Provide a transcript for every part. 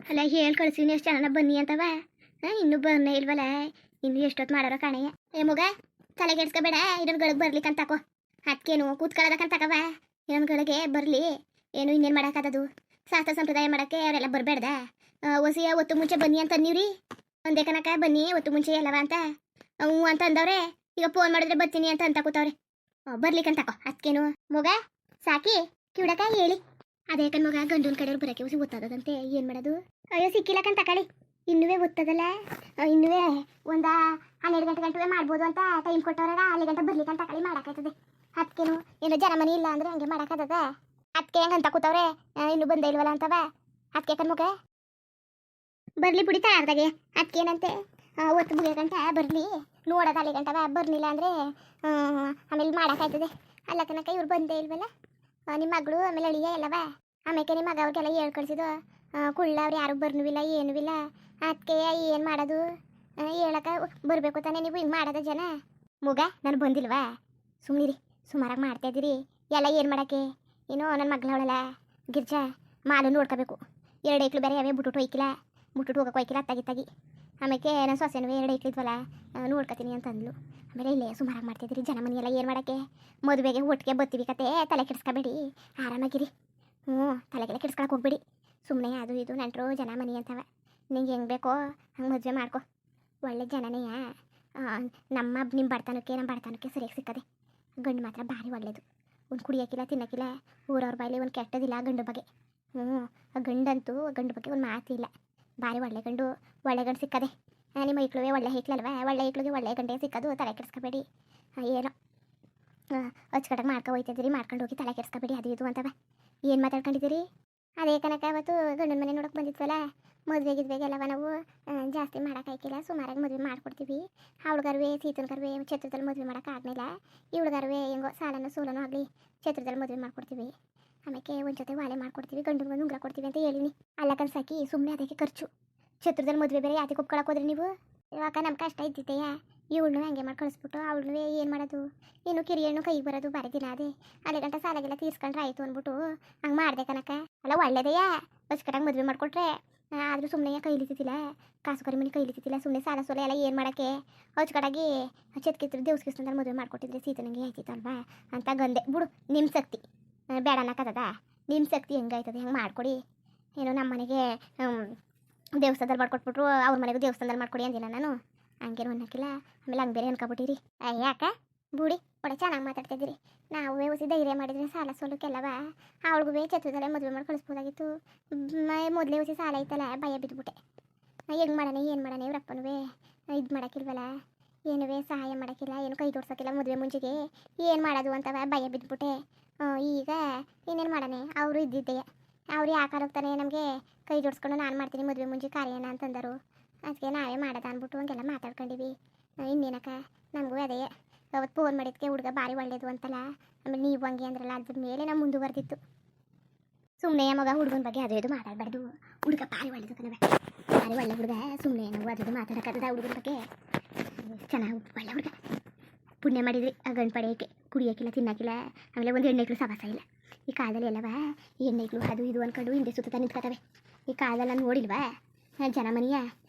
ಅಲ್ಲ ಹೇಳಿ ಕಳ್ಸಿನಿ ಎಷ್ಟು ಜನ ಬನ್ನಿ ಅಂತವ. ಇನ್ನೂ ಬರ್ನೇ ಇಲ್ವಲ್ಲ. ಇನ್ನು ಎಷ್ಟೊತ್ತು ಮಾಡೋರ ಕಾಣೆಯ. ಏ ಮಗ, ತಲೆಗೆಡ್ಸ್ಕೊಬೇಡ. ಇನ್ನೊಂದುಗಳಿಗೆ ಬರ್ಲಿಕ್ಕಂತ ತಕೋ. ಅದಕ್ಕೇನು ಕೂತ್ಕೊಳ್ಳೋದಕ್ಕಂತ ತಕವ. ಇನ್ನೊಂದುಗಳಿಗೆ ಬರಲಿ. ಏನು ಇನ್ನೇನು ಮಾಡೋಕ್ಕಾದದು. ಶಾಸ್ತ್ರ ಸಂಪ್ರದಾಯ ಮಾಡೋಕ್ಕೆ ಅವರೆಲ್ಲ ಬರಬೇಡ್ದ. ಹೊಸಿಯ ಹೊತ್ತು ಮುಂಚೆ ಬನ್ನಿ ಅಂತ ಅನ್ನಿವ್ರಿ. ಒಂದೇ ಕನಕ ಬನ್ನಿ ಹೊತ್ತು ಮುಂಚೆ ಎಲ್ಲವ ಅಂತ ಹ್ಞೂ ಅಂತ ಅಂದವ್ರೆ. ಈಗ ಫೋನ್ ಮಾಡಿದ್ರೆ ಬರ್ತೀನಿ ಅಂತ ಕೂತವ್ರೆ. ಬರ್ಲಿಕ್ಕಂತ ತಕೋ. ಅದಕ್ಕೇನು ಮಗ ಸಾಕಿ ಕಿವಿಡಕ ಹೇಳಿ. ಅದೇ ಕಣ್ ಮಗ, ಗಂಡನ ಕಡೆಯವ್ರು ಬರೋಕ್ಕೆ ಹೊಸಿ ಗೊತ್ತಾದಂತೆ. ಏನು ಮಾಡೋದು? ಅಯ್ಯೋ ಸಿಕ್ಕಿಲ್ಲಕ್ಕಂತ ತಕೊಳ್ಳಿ. ಇನ್ನುವೇ ಗೊತ್ತದಲ್ಲ. ಇನ್ನುವೇ ಒಂದು 12 ಗಂಟೆ ಮಾಡ್ಬೋದು ಅಂತ ಟೈಮ್ ಕೊಟ್ಟವ್ರಾಗ. ಅಲ್ಲಿ ಗಂಟೆ ಬರ್ಲಿಕ್ಕಂತ ತಕೊಳ್ಳಿ ಮಾಡೋಕ್ಕಾಯ್ತದೆ. ಅದಕ್ಕೇನು ಏನೋ ಜನ ಮನೆ ಇಲ್ಲ ಅಂದರೆ ಹಂಗೆ ಮಾಡೋಕ್ಕಾಗದ. ಅದಕ್ಕೆ ಹೆಂಗಂತ ಕೂತವ್ರೆ. ಇನ್ನೂ ಬಂದೇ ಇಲ್ವಲ್ಲ ಅಂತವ. ಅದಕ್ಕೆ ಕಣ್ಮುಖ ಬರಲಿ ಬಿಡಿ ತಾರ್ದಾಗೆ. ಅದಕ್ಕೇನಂತೆ ಒತ್ತು ಮುಗಿಯ ಗಂಟ ಬರಲಿ. ನೋಡೋದು ಅಲ್ಲಿ ಗಂಟವ ಬರ್ಲಿಲ್ಲ ಅಂದರೆ ಆಮೇಲೆ ಮಾಡೋಕ್ಕಾಯ್ತದೆ. ಅಲ್ಲ ಕನಕ ಇವ್ರು ಬಂದೇ ಇಲ್ವಲ್ಲ. ನಿಮ್ಮ ಮಗಳು ಆಮೇಲೆ ಅಳಿಯ ಎಲ್ಲವ. ಆಮೇಲೆ ನಿಮ್ಮ ಮಗ ಅವ್ರಿಗೆಲ್ಲ ಹೇಳ್ ಕಳಿಸಿದ್ದು. ಕುಳ್ಳ ಅವ್ರು ಯಾರು ಬರ್ನುವಿಲ್ಲ ಏನೂ ಇಲ್ಲ. ಅದಕ್ಕೆ ಏನು ಮಾಡೋದು ಹೇಳಕ್ಕೆ ಬರಬೇಕು ತಾನೇ. ನೀವು ಹಿಂಗೆ ಮಾಡೋದ ಜನ. ಮಗ ನಾನು ಬಂದಿಲ್ವಾ? ಸುಮ್ಮನಿರಿ, ಸುಮಾರಾಗಿ ಮಾಡ್ತಾಯಿದ್ದೀರಿ ಎಲ್ಲ. ಏನು ಮಾಡೋಕ್ಕೆ ಏನೋ ನನ್ನ ಮಗಳವಳಲ್ಲ ಗಿರ್ಜಾ. ಮಾಲು ನೋಡ್ಕೋಬೇಕು. 2 ಐಕ್ಳು ಬೇರೆ ಯಾವೇ ಬಿಟ್ಬಿಟ್ಟು ಹೋಯ್ಕಿಲ್ಲ. ಬಿಟ್ಬಿಟ್ಟು ಹೋಗೋಕೆ ಹೋಯ್ಕಿಲ್ಲ. ಅತ್ತಾಗಿ ಆಮೇಲೆ ನನ್ನ ಸೊಸೆನೂ 2 ಐಕ್ಳಿದ್ವಲ್ಲ ನೋಡ್ಕೊತೀನಿ ಅಂತ ಅಂದ್ಲು. ಆಮೇಲೆ ಇಲ್ಲೇ ಸುಮಾರಾಗಿ ಮಾಡ್ತಾಯಿದ್ದೀರಿ ಜನ ಮನೆಯೆಲ್ಲ. ಏನು ಮಾಡೋಕ್ಕೆ ಮದುವೆಗೆ ಒಟ್ಟಿಗೆ ಬತ್ತೀವಿ ಕತೆ. ತಲೆ ಕೆಡಿಸ್ಕೊಬೇಡಿ, ಆರಾಮಾಗಿರಿ. ತಲೆಗೆಲ್ಲ ಕೆಡಿಸ್ಕೊಳಕ್ಕೆ ಹೋಗ್ಬೇಡಿ. ಸುಮ್ಮನೆ ಅದು ಇದು ನೆಂಟರು ಜನ ಮನೆ ಅಂತವ. ನಿಂಗೆ ಹೆಂಗೆ ಬೇಕೋ ಹಂಗೆ ಮದುವೆ ಮಾಡ್ಕೊ. ಒಳ್ಳೆ ಜನನೇ. ನಿಮ್ಮ ಬಡತನಕ್ಕೆ ಸರಿಯಾಗಿ ಸಿಕ್ಕದೆ. ಗಂಡು ಮಾತ್ರ ಭಾರಿ ಒಳ್ಳೇದು. ಒಂದು ಕುಡಿಯೋಕ್ಕಿಲ್ಲ ತಿನ್ನೋಕ್ಕಿಲ್ಲ. ಊರವ್ರ ಬಾಯಲ್ಲಿ ಒಂದು ಕೆಟ್ಟದಿಲ್ಲ ಗಂಡು ಬಗ್ಗೆ. ಗಂಡು ಬಗ್ಗೆ ಒಂದು ಮಾತಿಲ್ಲ. ಭಾರಿ ಒಳ್ಳೆ ಗಂಡು. ಒಳ್ಳೆ ಗಂಡು ಸಿಕ್ಕದೆ. ನಿಮ್ಮ ಐಕ್ಳುವೆ ಒಳ್ಳೆ ಐಕ್ಳಲ್ವ. ಒಳ್ಳೆ ಐಕ್ಳಿಗೆ ಒಳ್ಳೆ ಗಂಡೇ ಸಿಕ್ಕೋದು. ತಲೆ ಕೆಡಿಸ್ಕೊಬೇಡಿ. ಏನೋ ಅಚ್ಚುಕಟ್ಟಾಗಿ ಹೋಯ್ತಿದ್ದೀರಿ. ಮಾಡ್ಕೊಂಡು ಹೋಗಿ ತಲೆ ಕೆಡಿಸ್ಕೊಬೇಡಿ. ಅದು ಇದು ಅಂತವ. ಏನು ಮಾತಾಡ್ಕೊಂಡಿದ್ದೀರಿ? ಅದೇ ಕನಕ ಅವತ್ತು ಗಂಡನ ಮನೆ ನೋಡೋಕೆ ಬಂದಿದ್ವಲ್ಲ. ಮದುವೆಗೆಲ್ಲವ ನಾವು ಜಾಸ್ತಿ ಮಾಡೋಕ್ಕಾಯ್ಕಿಲ್ಲ. ಸುಮಾರಾಗಿ ಮದುವೆ ಮಾಡ್ಕೊಡ್ತೀವಿ. ಅವಳಿಗಾರುವೆ ಸೀತನ್ಗಾರುವೆ ಛತ್ರದಲ್ಲಿ ಮದುವೆ ಮಾಡೋಕ್ಕಾಗಲಿಲ್ಲ. ಇವಳಿಗಾರುವೆ ಹೆಂಗೋ ಸಾಲನೋ ಸೋಲನೋ ಆಗಲಿ ಛತ್ರದಲ್ಲಿ ಮದುವೆ ಮಾಡ್ಕೊಡ್ತೀವಿ. ಆಮೇಲೆ ಒಂದು ಜೊತೆ ವಾಲೆ ಮಾಡ್ಕೊಡ್ತೀವಿ. ಗಂಡನಿಗೆ ಉಂಗುರ ಕೊಡ್ತೀವಿ ಅಂತ ಹೇಳಿನಿ. ಅಲ್ಲ ಕನ್ಸಾಕಿ ಸುಮ್ಮನೆ ಅದಕ್ಕೆ ಖರ್ಚು. ಛತ್ರದಲ್ಲಿ ಮದುವೆ ಬೇರೆ ಯಾತಿ ಕೊಪ್ಕೊಳಕ್ಕೆ ಹೋದ್ರಿ ನೀವು? ಇವಾಗ ನಮ್ಮ ಕಷ್ಟ ಇದ್ದಿದ್ದೆಯಾ. ಇವಳನ್ನೂ ಹಂಗೆ ಮಾಡಿ ಕಳಿಸ್ಬಿಟ್ಟು ಅವಳನ್ನೂ ಏನು ಮಾಡೋದು? ಇನ್ನು ಕಿರಿಯಣ್ಣು ಕೈಗೆ ಬರೋದು ಬಾರಿ ದಿನ ಅದೇ. ಅಲ್ಲಿ ಗಂಟೆ ಸಾಲಾಗೆಲ್ಲ ತೀರ್ಸ್ಕೊಂಡ್ರೆ ಆಯಿತು ಅಂದ್ಬಿಟ್ಟು ಹಂಗೆ ಮಾಡಿದೆ ಕನಕ. ಅಲ್ಲ ಒಳ್ಳೇದೆಯಾ ಅಚ್ಚುಕಟ್ಟಾಗಿ ಮದುವೆ ಮಾಡಿಕೊಟ್ರೆ. ಆದರೂ ಸುಮ್ಮನೆ ಕೈಲಿತ್ತಿಲ್ಲ. ಕಾಸು ಕರಿ ಮನೆ ಕೈಲಿತ್ತಿಲ್ಲ. ಸುಮ್ಮನೆ ಸಾಲ ಸೋಲ ಎಲ್ಲ ಏನು ಮಾಡೋಕ್ಕೆ ಅಚ್ಚುಕಟ್ಟಾಗಿ ಚತ್ಕಿತ್ರ ದೇವಸ್ಕಿಸ್ತಂದ್ರೆ ಮದುವೆ ಮಾಡ್ಕೊಟ್ಟಿದ್ರೆ ಸೀತನಿಗೆ ಆಯ್ತಿತ್ತಲ್ವಾ ಅಂತ ಗಂದೆ. ಬಿಡು ನಿಮ್ಮ ಶಕ್ತಿ ಬೇಡ ಅನ್ನಕ್ಕದ. ನಿಮ್ಮ ಶಕ್ತಿ ಹೆಂಗಾಯ್ತದೆ ಹೆಂಗೆ ಮಾಡಿಕೊಡಿ. ಏನೋ ನಮ್ಮ ಮನೆಗೆ ದೇವಸ್ಥಾನದಲ್ಲಿ ಮಾಡ್ಕೊಟ್ಬಿಟ್ರು. ಅವ್ರ ಮನೆಗೂ ದೇವಸ್ಥಾನದಲ್ಲಿ ಮಾಡ್ಕೊಡಿ ಅಂದಿಲ್ಲ ನಾನು. ಹಂಗೇನು ಅನ್ನಕ್ಕಿಲ್ಲ. ಆಮೇಲೆ ಹಂಗೆ ಬೇರೆ ಅನ್ಕೊಬಿಟ್ಟಿರಿ. ಯಾಕೆ ಬೂಡಿ ಒಳ್ಳೆ ಚೆನ್ನಾಗಿ ಮಾತಾಡ್ತಾಯಿದ್ದೀರಿ. ನಾವು ಹೊಸಿ ಧೈರ್ಯ ಮಾಡಿದರೆ ಸಾಲ ಸೋಲಕ್ಕೆಲ್ಲವ ಅವಳಿಗೂ ಛತ್ರದಲ್ಲೇ ಮದುವೆ ಮಾಡಿ ಕಳಿಸ್ಬೋದಾಗಿತ್ತು. ಮೊದಲೇ ಹೊಸಿ ಸಾಲ ಐತಲ್ಲ ಭಯ ಬಿದ್ದುಬಿಟ್ಟೆ. ಹೆಂಗೆ ಮಾಡೋಣ ಏನು ಮಾಡೋಣ ಇವ್ರಪ್ಪನೂ ಇದು ಮಾಡೋಕ್ಕಿಲ್ವಲ್ಲ. ಏನುವೇ ಸಹಾಯ ಮಾಡೋಕ್ಕಿಲ್ಲ. ಏನು ಕೈ ತೋರ್ಸೋಕ್ಕಿಲ್ಲ ಮದುವೆ ಮುಂಚೆಗೆ. ಏನು ಮಾಡೋದು ಅಂತವ ಭಯ ಬಿದ್ದುಬಿಟ್ಟೆ. ಈಗ ಇನ್ನೇನು ಮಾಡೋಣ. ಅವರು ಇದ್ದಿದ್ದೆ. ಅವ್ರು ಯಾಕೆ ಹೋಗ್ತಾನೆ ನಮಗೆ ಕೈ ಜೋಡಿಸ್ಕೊಂಡು ನಾನು ಮಾಡ್ತೀನಿ ಮದುವೆ ಮುಂಚೆ ಕಾರ್ಯನ ಅಂತಂದರು. ಅದಕ್ಕೆ ನಾವೇ ಮಾಡೋದ ಅಂದ್ಬಿಟ್ಟು ಹಂಗೆಲ್ಲ ಮಾತಾಡ್ಕೊಂಡಿವಿ. ಇನ್ನೇನಕ್ಕ ನಮಗೂ ಅದೇ ಅವತ್ತು ಫೋನ್ ಮಾಡಿದ್ದಕ್ಕೆ ಹುಡುಗ ಭಾರಿ ಒಳ್ಳೇದು ಅಂತಲ್ಲ. ಆಮೇಲೆ ನೀವು ಹಂಗೆ ಅಂದ್ರಲ್ಲ ಅದ್ರ ಮೇಲೆ ನಾವು ಮುಂದುವರೆದಿತ್ತು. ಸುಮ್ಮನೆ ಮಗ ಹುಡುಗನ ಬಗ್ಗೆ ಅದು ಇದು ಮಾತಾಡಬಾರ್ದು. ಹುಡುಗ ಭಾರಿ ಒಳ್ಳೇದು ಕಣವೆ. ಭಾರಿ ಒಳ್ಳೆ ಹುಡುಗ. ಸುಮ್ಮನೆ ನಾವು ಅದು ಮಾತಾಡೋಕ್ಕದ ಹುಡುಗನ ಬಗ್ಗೆ. ಚೆನ್ನಾಗಿ ಒಳ್ಳೆ ಹುಡುಗ. ಪುಣ್ಯ ಮಾಡಿದ್ರಿ ಆ ಗಂಡು ಪಡೆಯೋಕ್ಕೆ. ಕುಡಿಯೋಕ್ಕಿಲ್ಲ ತಿನ್ನೋಕ್ಕಿಲ್ಲ. ಆಮೇಲೆ ಒಂದು ಹೆಣ್ಣೈಕ್ಳು ಸವಾಸ ಇಲ್ಲ ಈ ಕಾಲದಲ್ಲಿ. ಎಲ್ಲವ ಹೆಣ್ಣೈಕ್ಳು ಅದು ಇದು ಅಂದ್ಕೊಂಡು ಹಿಂದೆ ಸುತ್ತ ನಿಂತ್ಕೊತವೆ. ಈ ಕಾಲದಲ್ಲಿ ನಾನು ನೋಡಿಲ್ವಾ ಜನ ಮನೆಯ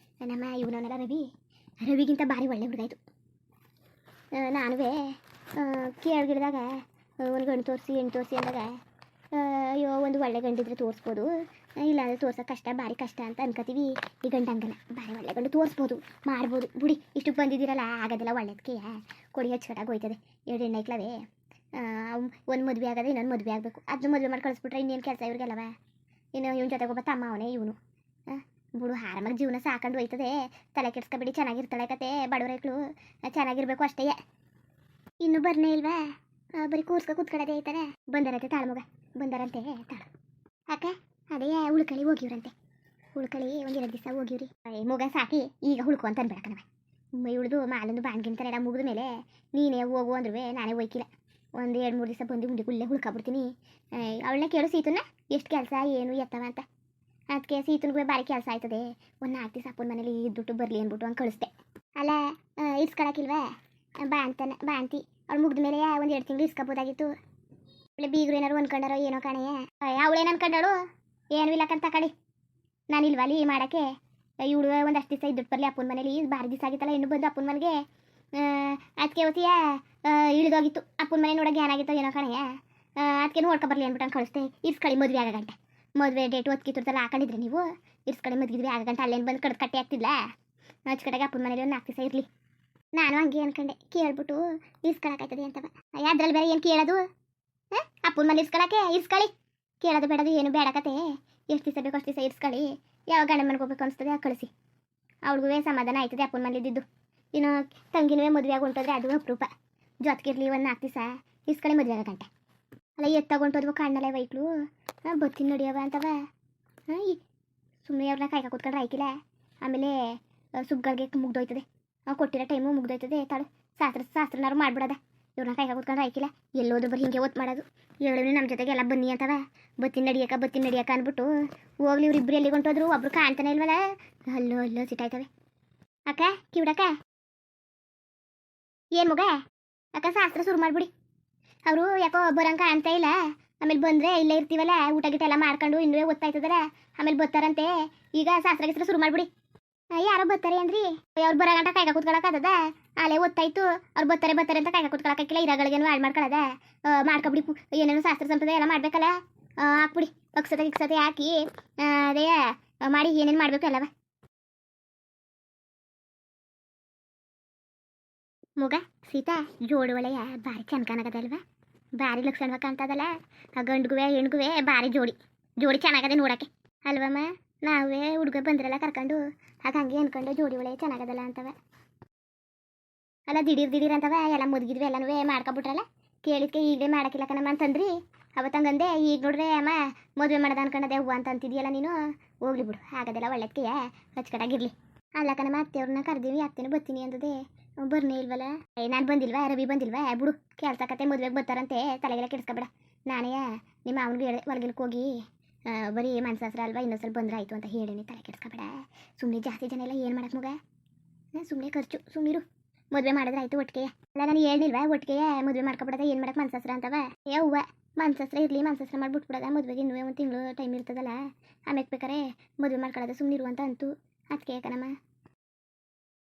ನಮ್ಮ ಇವನವನೆಲ್ಲ ರವಿಗಿಂತ ಭಾರಿ ಒಳ್ಳೆ ಹುಡುಗಾಯ್ತು. ನಾನುವೇ ಕೇಳ್ಗಿಡ್ದಾಗ ಒಂದು ಗಂಡು ತೋರಿಸಿ ಹೆಣ್ಣು ತೋರಿಸಿ ಅಂದಾಗ ಅಯ್ಯೋ ಒಂದು ಒಳ್ಳೆ ಗಂಡಿದ್ರೆ ತೋರಿಸ್ಬೋದು, ಇಲ್ಲಾಂದರೆ ತೋರ್ಸೋಕೆ ಕಷ್ಟ ಭಾರಿ ಕಷ್ಟ ಅಂತ ಅನ್ಕೋತೀವಿ. ಈ ಗಂಡು ಹಂಗಲ್ಲ, ಭಾರಿ ಒಳ್ಳೆ ಗಂಡು ತೋರಿಸ್ಬೋದು ಮಾಡ್ಬೋದು. ಬುಡಿ ಇಷ್ಟಕ್ಕೆ ಬಂದಿದ್ದೀರಲ್ಲ ಆಗೋದೆಲ್ಲ ಒಳ್ಳೇದಕ್ಕೆ ಕೊಡಿ ಹಚ್ಕಟ್ಟಾಗಿ ಹೋಯ್ತದೆ. 2 ಹೆಣ್ಣೈಕ್ಳವೇ ಒಂದು ಮದುವೆ ಆಗೋದು ಇನ್ನೊಂದು ಮದುವೆ ಆಗಬೇಕು. ಅದನ್ನ ಮದುವೆ ಮಾಡಿ ಕಳಿಸ್ಬಿಟ್ರೆ ಇನ್ನೇನು ಕೆಲಸ ಇವ್ರಿಗೆಲ್ಲವ. ಇನ್ನು ಇವನ ಜೊತೆಗೆ ಒಬ್ಬ ತಮ್ಮ ಅವನೇ ಇವನು. ಬಿಡು ಆರಾಮಾಗಿ ಜೀವನ ಸಾಕೊಂಡು ಹೋಯ್ತದೆ. ತಲೆ ಕೆಡ್ಸ್ಕೊಬೇಡಿ. ಚೆನ್ನಾಗಿರ್ತಾಳೆ ಕತೆ. ಬಡವರೈಕ್ಳು ಚೆನ್ನಾಗಿರ್ಬೇಕು ಅಷ್ಟೇ. ಇನ್ನೂ ಬರ್ನೇ ಇಲ್ವಾ? ಬರೀ ಕೂತ್ಕೊಳ್ಳೋದೇ ಐತಾರೆ. ಬಂದಾರಂತೆ ತಾಳ್ಮಗ ಬಂದಾರಂತೆ ತಾಳು ಅಕ್ಕ. ಅದೇ ಉಳ್ಕಳಿ ಹೋಗಿವ್ರಂತೆ. ಉಳ್ಕಳಿ ಒಂದು 2 ದಿವಸ ಹೋಗಿವ್ರಿ. ಮಗ ಸಾಕಿ ಈಗ ಹುಳ್ಕೊ ಅಂತ ಅನ್ಬೇಕನವ. ಇವಳ್ದು ಮಾಲೊಂದು ಬಾಣ್ಗಿಂತಾರೆ ಎಲ್ಲ ಮುಗಿದ ಮೇಲೆ ನೀನೇ ಹೋಗು ಅಂದ್ರೂ ನಾನೇ ಹೋಯ್ಕಿಲ್ಲ. ಒಂದು 2-3 ದಿವಸ ಬಂದು ಉಂಡಿ ಗುಳ್ಳೆ ಹುಳ್ಕೊಬಿಡ್ತೀನಿ. ಅವಳನ್ನ ಕೇಳು ಸೀತನ್ನ ಎಷ್ಟು ಕೆಲಸ ಏನು ಎತ್ತವ ಅಂತ. ಅದಕ್ಕೆ ಸೀತನಿಗೂ ಭಾರಿ ಕೆಲಸ ಆಯ್ತದೆ. ಒಂದು 4 ದಿವಸ ಅಪ್ಪನ ಮನೇಲಿ ಇದ್ಬಿಟ್ಟು ಬರಲಿ ಅಂದ್ಬಿಟ್ಟು ಹಂಗೆ ಕಳಿಸ್ದೆ. ಅಲ್ಲ ಇಸ್ಕೊಳಕ್ಕಿಲ್ವಾ ಬಾಂತಿ ಅವ್ಳು ಮುಗಿದ ಮೇಲೆ ಒಂದು 2 ತಿಂಗಳು ಇಸ್ಕೊಬೋದಾಗಿತ್ತು. ಒಳ್ಳೆ ಬೀಗರು ಏನಾರು ಅನ್ಕೊಂಡಾರೋ ಏನೋ ಕಾಣೆಯ. ಅವಳೇನು ಅನ್ಕೊಂಡಾಳು ಏನೂ ಇಲ್ಲಕ್ಕಂತ ಕಡಿ. ನಾನು ಇಲ್ವಲ್ಲಿ ಮಾಡೋಕ್ಕೆ ಇವಳು ಒಂದಷ್ಟು ದಿವಸ ಇದ್ದು ಬರಲಿ ಅಪ್ಪನ ಮನೇಲಿ ಭಾರಿ ದಿವಸ ಆಗಿತ್ತಲ್ಲ ಇನ್ನು ಬಂದು ಅಪ್ಪನ ಮನೆಗೆ ಅದಕ್ಕೆ ಹೊತ್ತಿಯ ಇಳಿದೋಗಿತ್ತು ಅಪ್ಪನ ಮನೆ ನೋಡೋಕೆ ಏನಾಗಿತ್ತು ಏನೋ ಕಣೆಯ ಅದಕ್ಕೆ ನೋಡ್ಕೊ ಬರಲಿ ಅಂದ್ಬಿಟ್ಟು ಕಳಿಸ್ತೆ ಇರ್ಸ್ಕಳಿ ಮದುವೆ ಆಗಂಟೆ ಮದುವೆ ಡೇಟ್ ಒತ್ಕಿತ್ತಲ್ಲ ಹಾಕೊಂಡಿದ್ರಿ ನೀವು ಇರ್ಸ್ಕಳಿ ಮದುವೆ ಆಗಂಟೆ ಅಲ್ಲೇನು ಬಂದು ಕಡ್ದು ಕಟ್ಟೆ ಆಗ್ತಿಲ್ಲ ಕಡೆಗೆ ಅಪ್ಪನ ಮನೇಲಿ ಒಂದು 4 ದಿವಸ ಇರಲಿ ನಾನು ಹಂಗೆ ಅನ್ಕೊಂಡೆ ಕೇಳ್ಬಿಟ್ಟು ಇರ್ಸ್ಕೊಳಕಾಯ್ತದೆ ಅಂತವ ಅದ್ರಲ್ಲಿ ಬೇರೆ ಏನು ಕೇಳೋದು ಅಪ್ಪನ ಮನೆ ಇರ್ಸ್ಕಳಿ ಕೇಳೋದು ಬೇಡದು ಏನು ಬೇಡಕತೆ ಎಷ್ಟು ದಿವಸ ಬೇಕು ಅಷ್ಟು ದಿವಸ ಇರ್ಸ್ಕಳಿ ಯಾವ ಗಂಡ ಮನೆಗೆ ಹೋಗ್ಬೇಕು ಅನಿಸ್ತದೆ ಕಳಿಸಿ ಅವ್ಳಿಗೂ ಸಮಾಧಾನ ಆಯ್ತದೆ ಅಪ್ಪನ ಮನೇಲಿದ್ದು ಇನ್ನು ತಂಗಿನವೇ ಮದುವೆ ಆಗುಂಟೋದ್ರೆ ಅದು ಅಪರೂಪ ಜೊತೆಗಿರ್ಲಿ ಒಂದು 4 ದಿವಸ ಇಸ್ಕಳಿ ಮದುವೆ ಆಗಂಟೆ ಅಲ್ಲ ಎತ್ತಾಗೊಂಟೋದ್ವು ಕಾಣಲ್ಲ ವೈಕ್ಳು ಬತ್ತೀನಿ ನಡಿಯವ ಅಂತವ ಸುಮ್ಮನೆ ಅವ್ರನ್ನ ಕಾಯ್ಕ ಕೂತ್ಕೊಂಡ್ರೆ ಆಯ್ಕಿಲ್ಲ ಆಮೇಲೆ ಸುಬ್ಗಳಿಗೆ ಮುಗ್ದೋಯ್ತದೆ ಕೊಟ್ಟಿರೋ ಟೈಮು ಮುಗ್ದೋಯ್ತದೆ ತಾಳು ಶಾಸ್ತ್ರನಾರು ಮಾಡ್ಬಿಡೋದ ಇವ್ರನ್ನ ಕಾಯ್ಕ ಕೂತ್ಕೊಂಡ್ರೆ ಆಯ್ಕಿಲ್ಲ ಎಲ್ಲೋದ್ರು ಬರೀ ಹಿಂಗೆ ಒತ್ತು ಮಾಡೋದು ಹೇಳಿದ್ರು ನಮ್ಮ ಜೊತೆಗೆ ಎಲ್ಲ ಬನ್ನಿ ಅಂತವ ಬತ್ತೀನಿ ನಡಿಯಕ್ಕ ಅಂದ್ಬಿಟ್ಟು ಹೋಗ್ಲಿ ಇವ್ರಿಬ್ರು ಎಲ್ಲಿಗೆ ಹೊಂಟೋದ್ರು ಒಬ್ರು ಕಾಣ್ತಾನೆ ಇಲ್ವಲ್ಲ ಅಲ್ಲೋ ಸಿಟ್ಟಾಯ್ತವೆ ಅಕ್ಕ ಕಿವಿಡಕ್ಕ ಏನು ಮಗ ಅಕ್ಕ ಶಾಸ್ತ್ರ ಶುರು ಮಾಡಿಬಿಡಿ ಅವರು ಯಾಕೋ ಬರಂಕ ಕಾಣ್ತಾ ಇಲ್ಲ ಆಮೇಲೆ ಬಂದರೆ ಇಲ್ಲೇ ಇರ್ತೀವಲ್ಲ ಊಟ ಗಿಟ ಎಲ್ಲ ಮಾಡ್ಕೊಂಡು ಇನ್ನೂ ಒತ್ತಾಯ್ತದಲ್ಲ ಆಮೇಲೆ ಬರ್ತಾರಂತೆ ಈಗ ಶಾಸ್ತ್ರ ಶುರು ಮಾಡಿಬಿಡಿ ಯಾರೋ ಬರ್ತಾರೆ ಅಂದ್ರಿ ಅವ್ರು ಬರಗಂಟ ಕಾಯ್ಕ ಕೂತ್ಕೊಳಕದ ಅಲ್ಲೇ ಒತ್ತಾಯ್ತು ಅವ್ರು ಬರ್ತಾರೆ ಅಂತ ಕಾಯ್ಕ ಕೂತ್ಕೊಳಕ್ಕಿಲ್ಲ ಇರಗಳಿಗೇನು ಹಾಳು ಮಾಡ್ಕೊಳ್ಳೋದ ಮಾಡ್ಕೊಬಿಡಿ ಏನೇನು ಶಾಸ್ತ್ರ ಸಂಪ್ರದಾಯ ಎಲ್ಲ ಮಾಡ್ಬೇಕಲ್ಲ ಹಾಕ್ಬಿಡಿ ಅಕ್ಷತೆ ಹಾಕಿ ಅದೇ ಮಾಡಿ ಏನೇನು ಮಾಡಬೇಕು ಅಲ್ಲವ ಮುಗ ಸೀತಾ ಜೋಡು ಒಳೆಯ ಭಾರಿ ಚೆನ್ನ ಕಾಣಕದಲ್ವಾ ಭಾರಿ ಲಕ್ಷಣವಾಗಿ ಕಾಣ್ತದಲ್ಲ ಆ ಗಂಡುಗುವೆ ಹೆಣ್ಗುವೆ ಭಾರಿ ಜೋಡಿ ಚೆನ್ನಾಗದೆ ನೋಡೋಕ್ಕೆ ಅಲ್ವಮ್ಮ ನಾವೇ ಹುಡುಗ ಬಂದ್ರಲ್ಲ ಕರ್ಕೊಂಡು ಆಗ ಹಂಗೆ ಅನ್ಕೊಂಡು ಜೋಡಿ ಒಳ್ಳೆ ಚೆನ್ನಾಗದಲ್ಲ ಅಂತವ ಅಲ್ಲ ದಿಢೀರ್ ಅಂತವ ಎಲ್ಲ ಮುದುಗಿದ್ವಿ ಎಲ್ಲನೂ ಮಾಡ್ಕೊಬಿಟ್ರಲ್ಲ ಕೇಳಿದ್ಕೆ ಈಗಲೇ ಮಾಡೋಕ್ಕಿಲ್ಲ ಕಣಮ್ಮ ಅಂತಂದ್ರಿ ಅವತ್ತಂಗಂದೆ ಈಗ ನೋಡ್ರೆ ಅಮ್ಮ ಮದುವೆ ಮಾಡೋದು ಅನ್ಕೊಂಡದೆ ಹೂವು ಅಂತ ಅಂತಿದ್ಯಲ್ಲ ನೀನು ಹೋಗ್ಲಿ ಬಿಡು ಹಾಗದೆಲ್ಲ ಒಳ್ಳೆದಕ್ಕೆ ಅಚ್ಚುಕಟ್ಟಾಗಿರ್ಲಿ ಅಲ್ಲ ಕಣಮ್ಮ ಅತ್ತೆಯವ್ರನ್ನ ಕರ್ದೀವಿ ಅತ್ತೆನೂ ಬರ್ತೀನಿ ಅಂದದೆ ಬರ್ನೇ ಇಲ್ವಲ್ಲ ನಾನು ಬಂದಿಲ್ವಾ ರವಿ ಬಂದಿಲ್ವಾ ಬಿಡು ಕೇಳ್ಸಕತ್ತೆ ಮದುವೆಗೆ ಬರ್ತಾರಂತೆ ತಲೆಗೆಲ್ಲ ಕೆಡಿಸ್ಕೊಬೇಡ ನಾನೇ ನಿಮ್ಮ ಅವನಿಗೆ ಹೇಳಿ ಹೊರಗಿಲ್ಕ್ಕೆ ಹೋಗಿ ಬರೀ ಮನ್ಸಾಸ್ರ ಅಲ್ವಾ ಇನ್ನೊಂದ್ಸಲ ಬಂದ್ರೆ ಆಯಿತು ಅಂತ ಹೇಳೀನಿ ತಲೆ ಕೆಡಿಸ್ಕೊಬೇಡ ಸುಮ್ಮನೆ ಜಾಸ್ತಿ ಜನ ಎಲ್ಲ ಏನು ಮಾಡಕ್ಕೆ ಮಗ ಸುಮ್ಮನೆ ಖರ್ಚು ಸುಮ್ಮನಿರು ಮದುವೆ ಮಾಡಿದ್ರೆ ಆಯಿತು ಒಟ್ಟಿಗೆ ಅಲ್ಲ ನಾನು ಹೇಳಿಲ್ವಾ ಒಟ್ಟಿಗೆ ಮದುವೆ ಮಾಡ್ಕೊಬಿಡೋದ ಏನು ಮಾಡಕ್ಕೆ ಮನ್ಸಾಸ್ರ ಅಂತವ ಹೂವ ಮನ್ಸಾಸ್ರ ಇರಲಿ ಮನ್ಸಾಸ್ರ ಮಾಡಿಬಿಟ್ಬಿಡೋದ ಮದುವೆಗೆ ಇನ್ನೂ ಒಂದು ತಿಂಗಳು ಟೈಮ್ ಇರ್ತದಲ್ಲ ಆಮೇಲೆ ಬೇಕಾರೆ ಮದುವೆ ಮಾಡ್ಕೊಳ್ಳೋದ ಸುಮ್ಮನಿರು ಅಂತ ಅಂತು ಅದಕ್ಕೆ ಕಣಮ್ಮ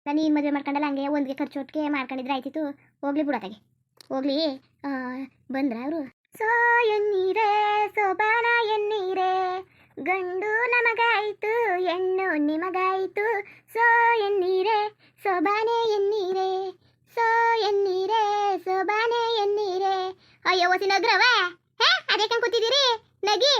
ನಾನು ಏನು ಮದುವೆ ಮಾಡ್ಕೊಂಡಲ್ಲ ಹಂಗೆ ಒಂದಿಗೆ ಖರ್ಚು ಒಟ್ಟಿಗೆ ಮಾಡ್ಕೊಂಡಿದ್ರೆ ಆಯ್ತಿತ್ತು ಹೋಗ್ಲಿ ಬಿಡೋತಾಗೆ ಹೋಗ್ಲಿ ಬಂದ್ರ ಅವರು ಸೋ ಎನ್ನೀರೇ ಸೋಬಾನ ಎನ್ನೀರೇ ಗಂಡು ನಮಗಾಯಿತು ಹೆಣ್ಣು ನಿಮಗಾಯಿತು ಸೋ ಎನ್ನೀರೇ ಸೋಬಾನೆ ಎನ್ನೀರೇ ಸೋ ಎನ್ನೀರೇ ಸೋಬಾನೆ ಎನ್ನೀರೇ ಅಯ್ಯೋ ಹೊಸಿ ನಗ್ರವ ಅದಕ್ಕೆ ಕೂತಿದ್ದೀರಿ ನಗಿ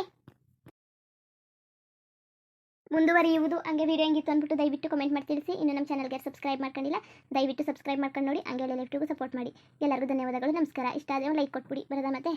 ಮುಂದುವರಿಯುವುದು ಹಂಗೆ ವಿಡಿಯೋ ಹೆಂಗಿತ್ತು ಅಂದ್ಬಿಟ್ಟು ದಯವಿಟ್ಟು ಕಮೆಂಟ್ ಮಾಡಿ ತಿಳಿಸಿ ಇನ್ನು ನಮ್ಮ ಚಾನಲ್ಗೆ ಸಬ್ಸ್ಕ್ರೈಬ್ ಮಾಡ್ಕೊಂಡಿಲ್ಲ ದಯವಿಟ್ಟು ಸಬ್ಸ್ಕ್ರೈಬ್ ಮಾಡ್ಕೊಂಡು ನೋಡಿ ಹಂಗೆ ಎಲ್ಲರಿಗೂ ಸಪೋರ್ಟ್ ಮಾಡಿ ಎಲ್ಲರಿಗೂ ಧನ್ಯವಾದಗಳು ನಮಸ್ಕಾರ ಇಷ್ಟ ಆದರೆ ಒಂದು ಲೈಕ್ ಕೊಟ್ಬಿಡಿ ಬರೋದ ಮತ್ತೆ